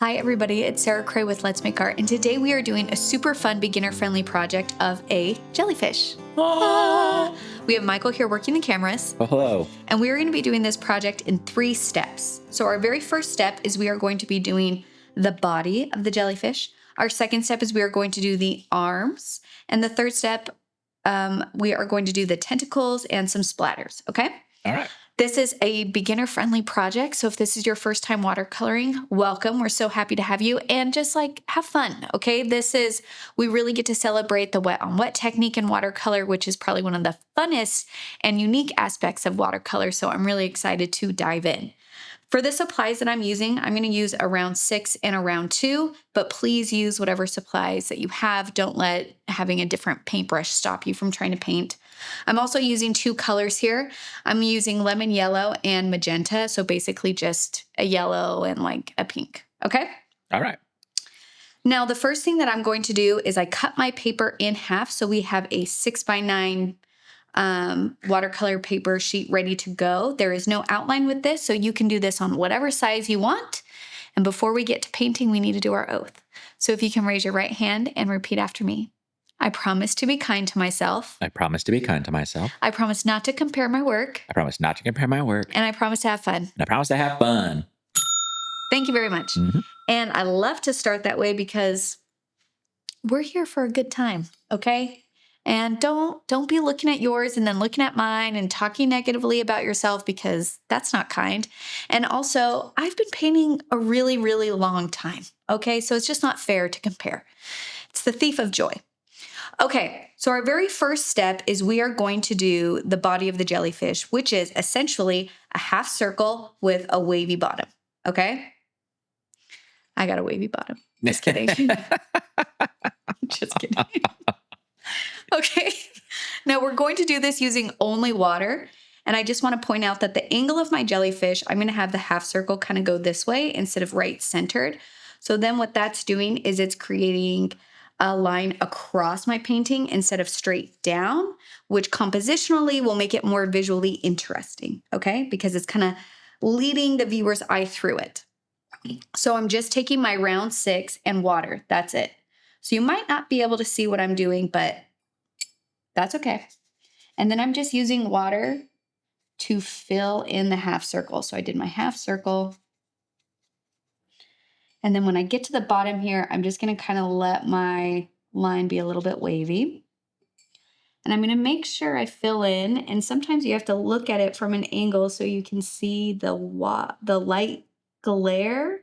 Hi everybody, it's Sarah Cray with Let's Make Art, and today we are doing a super fun beginner-friendly project of a jellyfish. We have Michael here working the cameras. Oh, hello. And we are going to be doing this project in 3 steps. So our very first step is we are going to be doing the body of the jellyfish. Our second step is we are going to do the arms. And the third step, we are going to do the tentacles and some splatters, okay? All right. This is a beginner-friendly project, so if this is your first time watercoloring, welcome. We're so happy to have you, and just have fun, okay? We really get to celebrate the wet on wet technique in watercolor, which is probably one of the funnest and unique aspects of watercolor, so I'm really excited to dive in. For the supplies that I'm using, I'm going to use a round 6 and a round 2, but please use whatever supplies that you have. Don't let having a different paintbrush stop you from trying to paint. I'm also using 2 colors here. I'm using lemon yellow and magenta, so basically just a yellow and a pink, okay? All right. Now, the first thing that I'm going to do is I cut my paper in half, so we have a 6x9 watercolor paper sheet ready to go. There is no outline with this, so you can do this on whatever size you want. And before we get to painting, we need to do our oath. So if you can raise your right hand and repeat after me. I promise to be kind to myself. I promise to be kind to myself. I promise not to compare my work. I promise not to compare my work. And I promise to have fun. And I promise to have fun. Thank you very much. And I love to start that way because we're here for a good time, okay? And don't be looking at yours and then looking at mine and talking negatively about yourself, because that's not kind. And also, I've been painting a really, really long time, okay? So it's just not fair to compare. It's the thief of joy. Okay, so our very first step is we are going to do the body of the jellyfish, which is essentially a half circle with a wavy bottom, okay? I got a wavy bottom. Just kidding. Just kidding. Okay, now we're going to do this using only water. And I just want to point out that the angle of my jellyfish, I'm going to have the half circle kind of go this way instead of right centered. So then what that's doing is it's creating a line across my painting instead of straight down, which compositionally will make it more visually interesting, okay? Because it's kind of leading the viewer's eye through it. So I'm just taking my round 6 and water. That's it. So you might not be able to see what I'm doing, but that's okay. And then I'm just using water to fill in the half circle. So I did my half circle. And then when I get to the bottom here, I'm just going to kind of let my line be a little bit wavy. And I'm going to make sure I fill in. And sometimes you have to look at it from an angle so you can see the light glare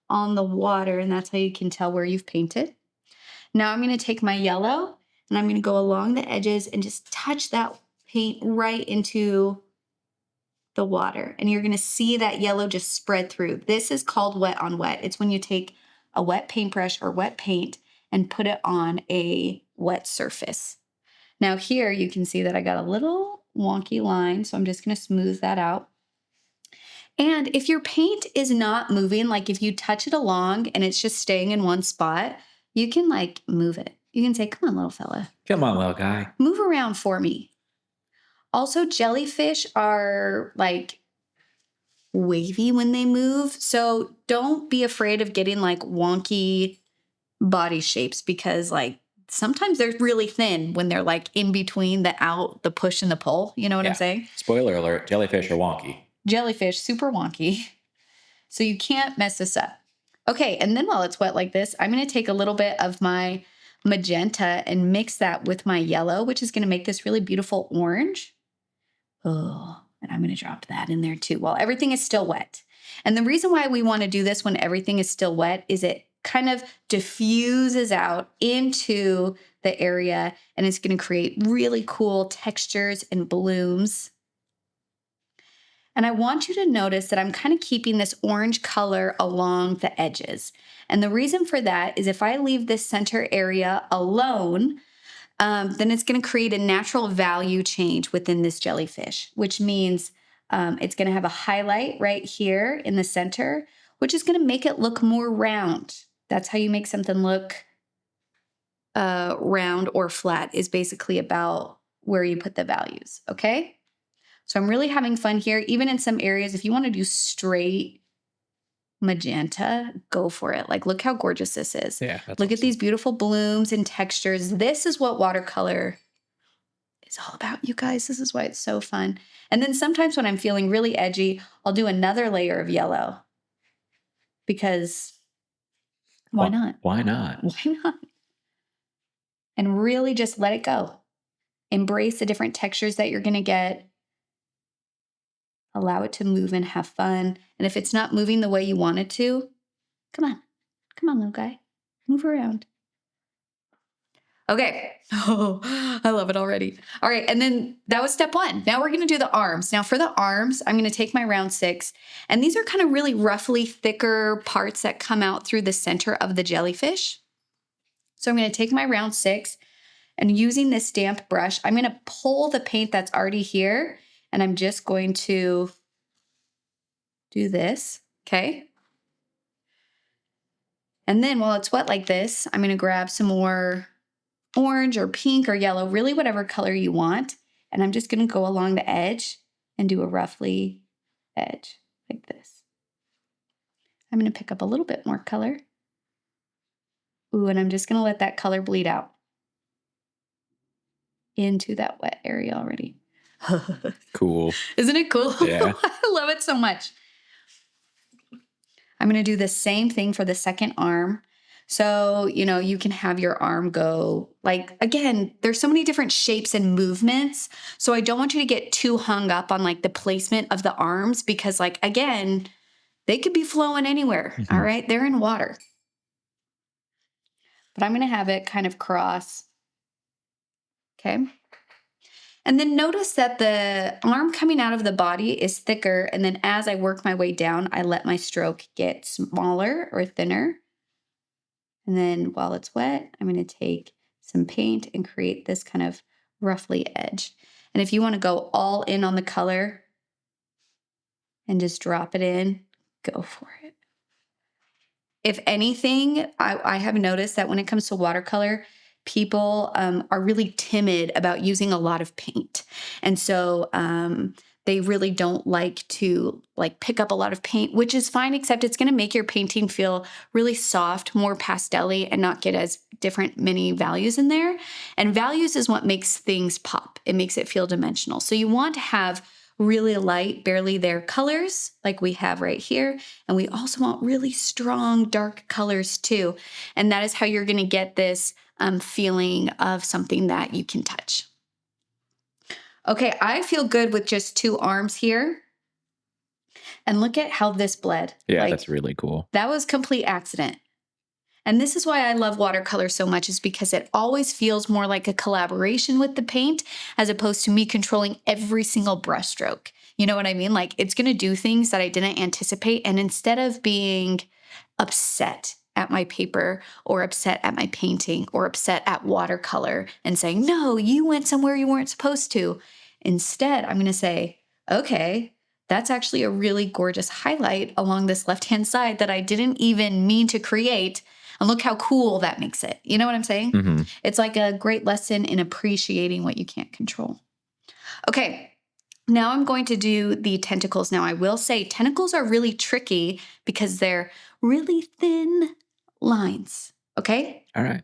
on the water. And that's how you can tell where you've painted. Now I'm going to take my yellow and I'm going to go along the edges and just touch that paint right into the water. And you're going to see that yellow just spread through. This is called wet on wet. It's when you take a wet paintbrush or wet paint and put it on a wet surface. Now here you can see that I got a little wonky line, so I'm just going to smooth that out. And if your paint is not moving, like if you touch it along and it's just staying in one spot, you can move it. You can say, come on, little fella. Come on, little guy. Move around for me. Also, jellyfish are wavy when they move. So don't be afraid of getting wonky body shapes, because sometimes they're really thin when they're in between the push and the pull. You know what I'm saying? Spoiler alert, jellyfish are wonky. Jellyfish, super wonky. So you can't mess this up. Okay, and then while it's wet like this, I'm going to take a little bit of my magenta and mix that with my yellow, which is going to make this really beautiful orange. Oh, and I'm going to drop that in there too while everything is still wet. And the reason why we want to do this when everything is still wet is it kind of diffuses out into the area, and it's going to create really cool textures and blooms. And I want you to notice that I'm kind of keeping this orange color along the edges. And the reason for that is if I leave this center area alone, then it's going to create a natural value change within this jellyfish, which means it's going to have a highlight right here in the center, which is going to make it look more round. That's how you make something look round or flat, is basically about where you put the values, okay? So I'm really having fun here. Even in some areas, if you want to do straight magenta, go for it. Like, look how gorgeous this is. Yeah, that's look at awesome. these beautiful blooms and textures. This is what watercolor is all about, you guys. This is why it's so fun. And then sometimes when I'm feeling really edgy, I'll do another layer of yellow because why not? Why not? Why not? And really just let it go. Embrace the different textures that you're going to get. Allow it to move and have fun. And if it's not moving the way you want it to, come on. Come on, little guy. Move around. Okay. Oh, I love it already. All right. And then that was step 1. Now we're going to do the arms. Now for the arms, I'm going to take my round 6. And these are kind of really roughly thicker parts that come out through the center of the jellyfish. So I'm going to take my round 6 and using this damp brush, I'm going to pull the paint that's already here. And I'm just going to do this. Okay. And then while it's wet like this, I'm going to grab some more orange or pink or yellow, really whatever color you want. And I'm just going to go along the edge and do a roughly edge like this. I'm going to pick up a little bit more color. Ooh, and I'm just going to let that color bleed out into that wet area already. Cool. Isn't it cool? Yeah. I love it so much. I'm going to do the same thing for the second arm. So, you can have your arm go like, again, there's so many different shapes and movements. So I don't want you to get too hung up on like the placement of the arms because like, again, they could be flowing anywhere. Mm-hmm. All right. They're in water. But I'm going to have it kind of cross. Okay. And then notice that the arm coming out of the body is thicker. And then as I work my way down, I let my stroke get smaller or thinner. And then while it's wet, I'm going to take some paint and create this kind of roughly edge. And if you want to go all in on the color and just drop it in, go for it. If anything, I have noticed that when it comes to watercolor, people are really timid about using a lot of paint. And so they really don't like to pick up a lot of paint, which is fine, except it's going to make your painting feel really soft, more pastel-y, and not get as different many values in there. And values is what makes things pop. It makes it feel dimensional. So you want to have really light, barely there colors like we have right here. And we also want really strong, dark colors too. And that is how you're going to get this feeling of something that you can touch. Okay, I feel good with just 2 arms here. And look at how this bled. Yeah, that's really cool. That was complete accident. And this is why I love watercolor so much, is because it always feels more like a collaboration with the paint as opposed to me controlling every single brush stroke. You know what I mean? Like, it's going to do things that I didn't anticipate. And instead of being upset at my paper or upset at my painting or upset at watercolor and saying, no, you went somewhere you weren't supposed to. Instead, I'm going to say, okay, that's actually a really gorgeous highlight along this left-hand side that I didn't even mean to create. And look how cool that makes it. You know what I'm saying? Mm-hmm. It's like a great lesson in appreciating what you can't control. Okay, now I'm going to do the tentacles. Now I will say tentacles are really tricky because they're really thin lines. Okay? All right.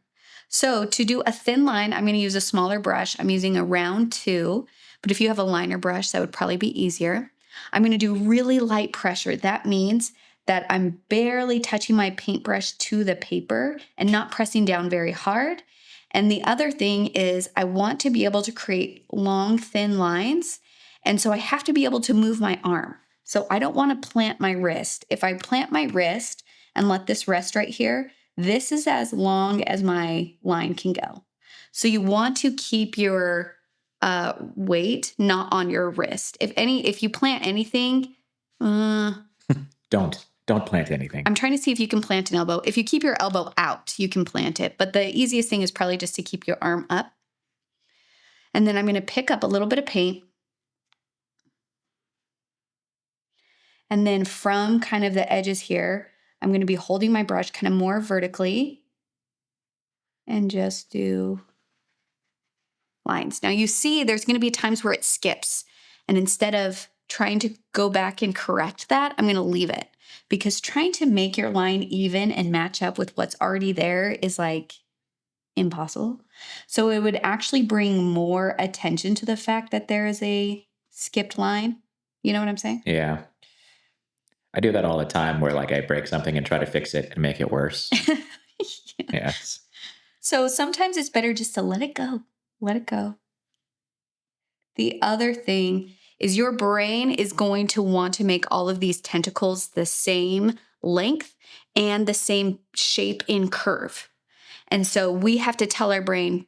So to do a thin line, I'm going to use a smaller brush. I'm using a round 2, but if you have a liner brush, that would probably be easier. I'm going to do really light pressure. That means that I'm barely touching my paintbrush to the paper and not pressing down very hard. And the other thing is I want to be able to create long, thin lines. And so I have to be able to move my arm. So I don't want to plant my wrist. If I plant my wrist and let this rest right here, this is as long as my line can go. So you want to keep your weight not on your wrist. If you plant anything, Don't plant anything. I'm trying to see if you can plant an elbow. If you keep your elbow out, you can plant it. But the easiest thing is probably just to keep your arm up. And then I'm going to pick up a little bit of paint. And then from kind of the edges here, I'm going to be holding my brush kind of more vertically and just do lines. Now you see there's going to be times where it skips. And instead of trying to go back and correct that, I'm going to leave it. because trying to make your line even and match up with what's already there is like impossible. So it would actually bring more attention to the fact that there is a skipped line. You know what I'm saying? Yeah. I do that all the time where like I break something and try to fix it and make it worse. Yeah. Yes. So sometimes it's better just to let it go. Let it go. The other thing is your brain is going to want to make all of these tentacles the same length and the same shape in curve. And so we have to tell our brain,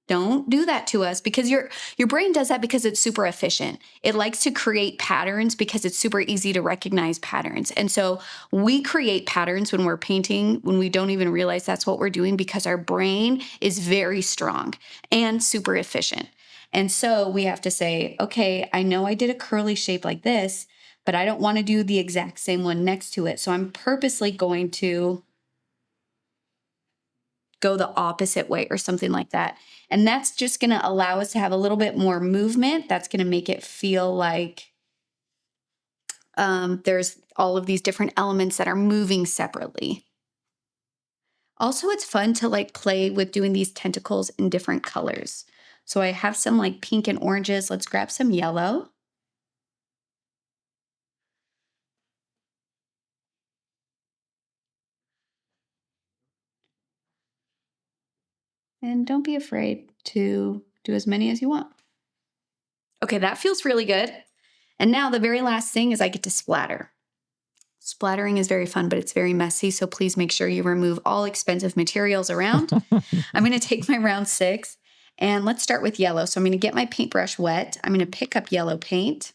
don't do that to us, because your brain does that because it's super efficient. It likes to create patterns because it's super easy to recognize patterns. And so we create patterns when we're painting, when we don't even realize that's what we're doing, because our brain is very strong and super efficient. And so we have to say, okay, I know I did a curly shape like this, but I don't want to do the exact same one next to it. So I'm purposely going to go the opposite way or something like that. And that's just going to allow us to have a little bit more movement. That's going to make it feel like there's all of these different elements that are moving separately. Also, it's fun to like play with doing these tentacles in different colors. So I have some like pink and oranges. Let's grab some yellow. And don't be afraid to do as many as you want. Okay, that feels really good. And now the very last thing is I get to splatter. Splattering is very fun, but it's very messy. So please make sure you remove all expensive materials around. I'm going to take my round 6 and let's start with yellow. So I'm going to get my paintbrush wet. I'm going to pick up yellow paint.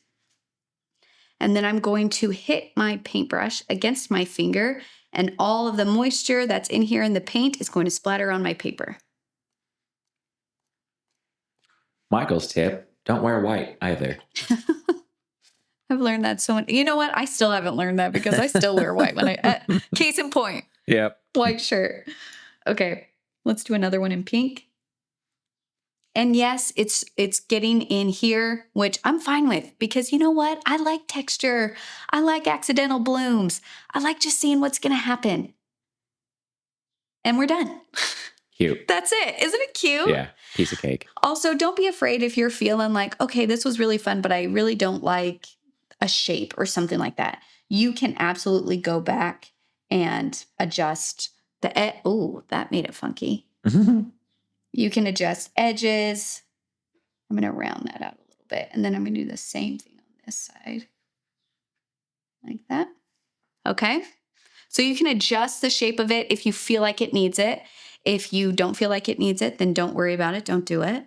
And then I'm going to hit my paintbrush against my finger, and all of the moisture that's in here in the paint is going to splatter on my paper. Michael's tip, don't wear white either. I've learned that so much. You know what? I still haven't learned that because I still wear white when case in point. Yep. White shirt. Okay, let's do another one in pink. And yes, it's getting in here, which I'm fine with, because you know what? I like texture. I like accidental blooms. I like just seeing what's going to happen. And we're done. Cute. That's it. Isn't it cute? Yeah. Piece of cake. Also, don't be afraid if you're feeling like, okay, this was really fun, but I really don't like a shape or something like that. You can absolutely go back and adjust the, oh, that made it funky. You can adjust edges. I'm going to round that out a little bit. And then I'm going to do the same thing on this side. Like that. Okay. So you can adjust the shape of it if you feel like it needs it. If you don't feel like it needs it, then don't worry about it. Don't do it.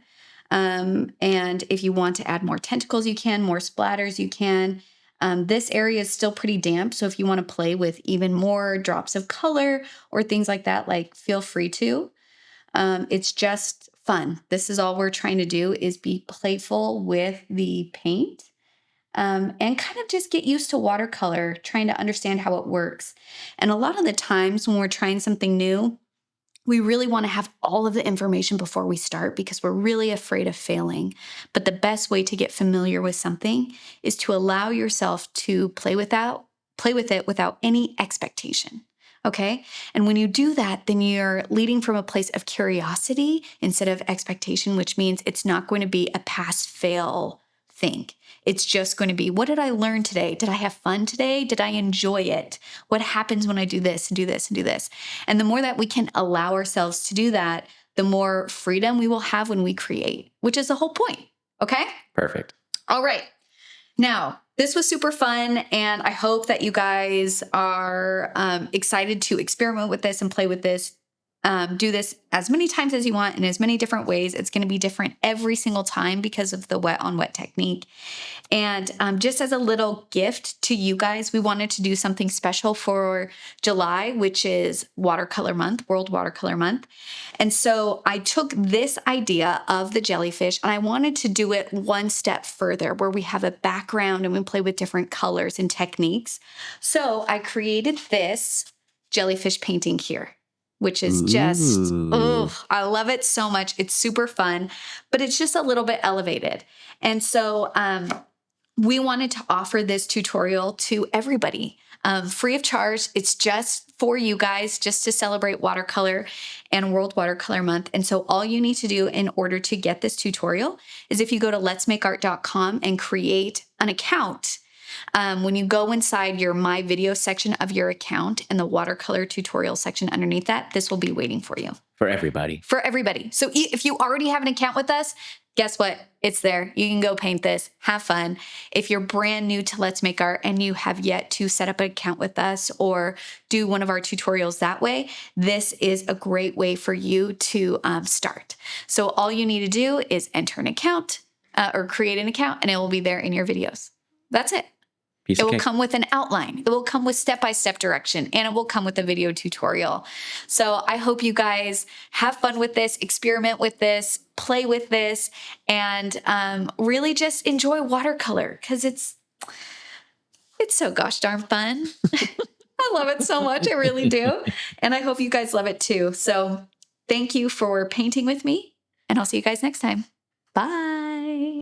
And if you want to add more tentacles, you can. More splatters, you can. This area is still pretty damp. So if you want to play with even more drops of color or things like that, like feel free to. It's just fun. This is all we're trying to do, is be playful with the paint, and kind of just get used to watercolor, trying to understand how it works. And a lot of the times when we're trying something new, we really want to have all of the information before we start because we're really afraid of failing. But the best way to get familiar with something is to allow yourself to play with it without any expectation. Okay. And when you do that, then you're leading from a place of curiosity instead of expectation, which means it's not going to be a pass-fail thing. It's just going to be, what did I learn today? Did I have fun today? Did I enjoy it? What happens when I do this and do this and do this? And the more that we can allow ourselves to do that, the more freedom we will have when we create, which is the whole point. Okay? Perfect. All right. Now, this was super fun, and I hope that you guys are excited to experiment with this and play with this. Do this as many times as you want in as many different ways. It's going to be different every single time because of the wet on wet technique. And just as a little gift to you guys, we wanted to do something special for July, which is Watercolor Month, World Watercolor Month. And so I took this idea of the jellyfish and I wanted to do it one step further, where we have a background and we play with different colors and techniques. So I created this jellyfish painting here, which is just, I love it so much. It's super fun, but it's just a little bit elevated. And so we wanted to offer this tutorial to everybody. free of charge. It's just for you guys, just to celebrate watercolor and World Watercolor Month. And so all you need to do in order to get this tutorial is if you go to letsmakeart.com and create an account. When you go inside your My Video section of your account and the watercolor tutorial section underneath that, this will be waiting for you. For everybody. For everybody. So if you already have an account with us, guess what? It's there. You can go paint this, have fun. If you're brand new to Let's Make Art and you have yet to set up an account with us or do one of our tutorials that way, this is a great way for you to start. So all you need to do is enter an account or create an account, and it will be there in your videos. That's it. It will come with an outline. It will come with step-by-step direction, and it will come with a video tutorial. So I hope you guys have fun with this, experiment with this, play with this, and really just enjoy watercolor because it's so gosh darn fun. I love it so much. I really do. And I hope you guys love it too. So thank you for painting with me, and I'll see you guys next time. Bye.